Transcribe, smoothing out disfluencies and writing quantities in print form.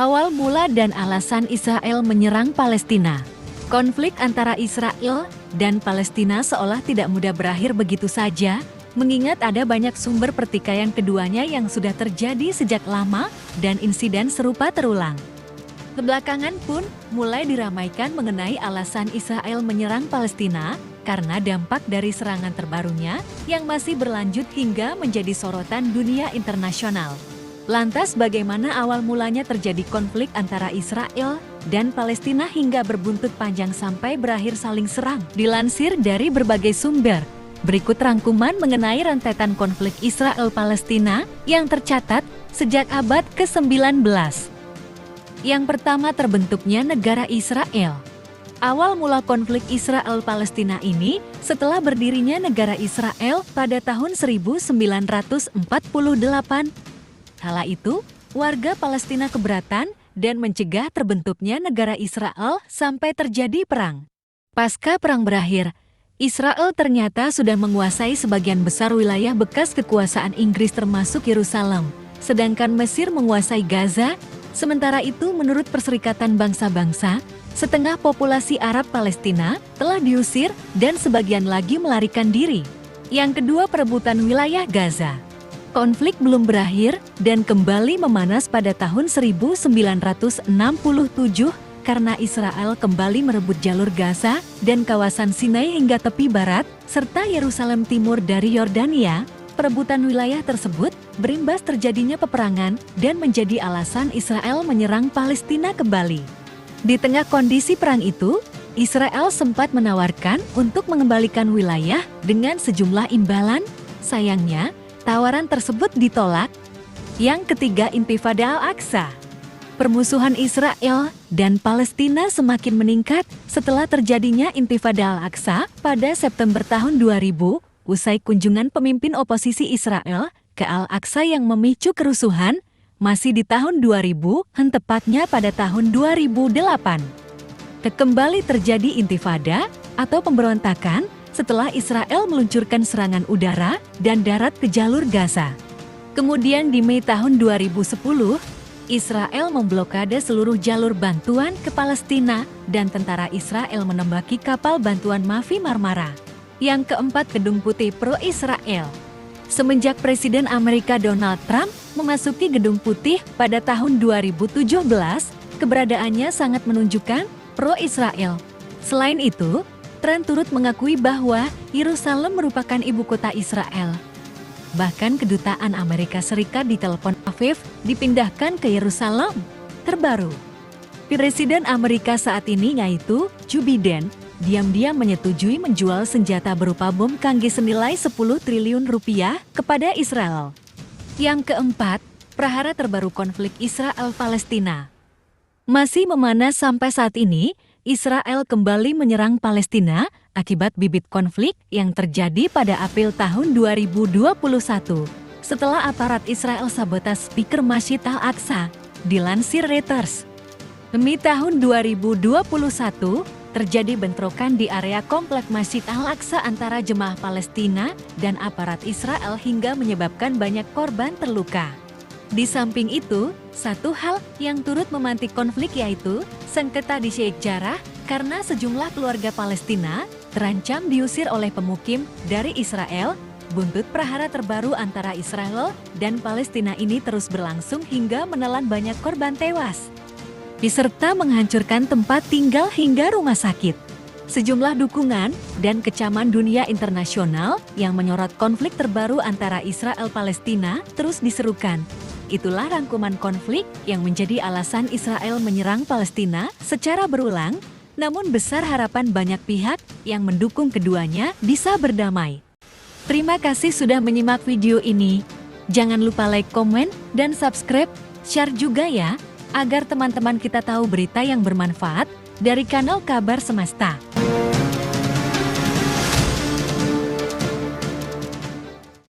Awal mula dan alasan Israel menyerang Palestina. Konflik antara Israel dan Palestina seolah tidak mudah berakhir begitu saja, mengingat ada banyak sumber pertikaian keduanya yang sudah terjadi sejak lama dan insiden serupa terulang. Belakangan pun mulai diramaikan mengenai alasan Israel menyerang Palestina karena dampak dari serangan terbarunya yang masih berlanjut hingga menjadi sorotan dunia internasional. Lantas bagaimana awal mulanya terjadi konflik antara Israel dan Palestina hingga berbuntut panjang sampai berakhir saling serang? Dilansir dari berbagai sumber, berikut rangkuman mengenai rentetan konflik Israel-Palestina yang tercatat sejak abad ke-19. Yang pertama, terbentuknya negara Israel. Awal mula konflik Israel-Palestina ini setelah berdirinya negara Israel pada tahun 1948. Kala itu, warga Palestina keberatan dan mencegah terbentuknya negara Israel sampai terjadi perang. Pasca perang berakhir, Israel ternyata sudah menguasai sebagian besar wilayah bekas kekuasaan Inggris termasuk Yerusalem, sedangkan Mesir menguasai Gaza. Sementara itu, menurut Perserikatan Bangsa-Bangsa, setengah populasi Arab Palestina telah diusir dan sebagian lagi melarikan diri. Yang kedua, perebutan wilayah Gaza. Konflik belum berakhir dan kembali memanas pada tahun 1967 karena Israel kembali merebut jalur Gaza dan kawasan Sinai hingga tepi barat, serta Yerusalem Timur dari Yordania. Perebutan wilayah tersebut berimbas terjadinya peperangan dan menjadi alasan Israel menyerang Palestina kembali. Di tengah kondisi perang itu, Israel sempat menawarkan untuk mengembalikan wilayah dengan sejumlah imbalan. Sayangnya, tawaran tersebut ditolak. Yang ketiga, Intifada Al-Aqsa. Permusuhan Israel dan Palestina semakin meningkat setelah terjadinya Intifada Al-Aqsa pada September tahun 2000, usai kunjungan pemimpin oposisi Israel ke Al-Aqsa yang memicu kerusuhan, masih di tahun 2000, tepatnya pada tahun 2008. Kembali terjadi Intifada atau pemberontakan setelah Israel meluncurkan serangan udara dan darat ke jalur Gaza. Kemudian di Mei tahun 2010, Israel memblokade seluruh jalur bantuan ke Palestina dan tentara Israel menembaki kapal bantuan Mavi Marmara. Yang keempat, Gedung Putih pro-Israel. Semenjak Presiden Amerika Donald Trump memasuki Gedung Putih pada tahun 2017, keberadaannya sangat menunjukkan pro-Israel. Selain itu, Trump turut mengakui bahwa Yerusalem merupakan ibu kota Israel. Bahkan kedutaan Amerika Serikat di Tel Aviv dipindahkan ke Yerusalem. Terbaru, Presiden Amerika saat ini yaitu Joe Biden diam-diam menyetujui menjual senjata berupa bom Kangge senilai 10 triliun rupiah kepada Israel. Yang keempat, prahara terbaru konflik Israel-Palestina. Masih memanas sampai saat ini, Israel kembali menyerang Palestina akibat bibit konflik yang terjadi pada April tahun 2021 setelah aparat Israel sabotas speaker Masjid Al-Aqsa, dilansir Reuters. Demi tahun 2021, terjadi bentrokan di area komplek Masjid Al-Aqsa antara jemaah Palestina dan aparat Israel hingga menyebabkan banyak korban terluka. Di samping itu, satu hal yang turut memantik konflik yaitu sengketa di Sheikh Jarrah karena sejumlah keluarga Palestina terancam diusir oleh pemukim dari Israel. Buntut prahara terbaru antara Israel dan Palestina ini terus berlangsung hingga menelan banyak korban tewas, diserta menghancurkan tempat tinggal hingga rumah sakit. Sejumlah dukungan dan kecaman dunia internasional yang menyorot konflik terbaru antara Israel-Palestina terus diserukan. Itulah rangkuman konflik yang menjadi alasan Israel menyerang Palestina secara berulang, namun besar harapan banyak pihak yang mendukung keduanya bisa berdamai. Terima kasih sudah menyimak video ini. Jangan lupa like, komen, dan subscribe, share juga ya, agar teman-teman kita tahu berita yang bermanfaat dari kanal Kabar Semesta.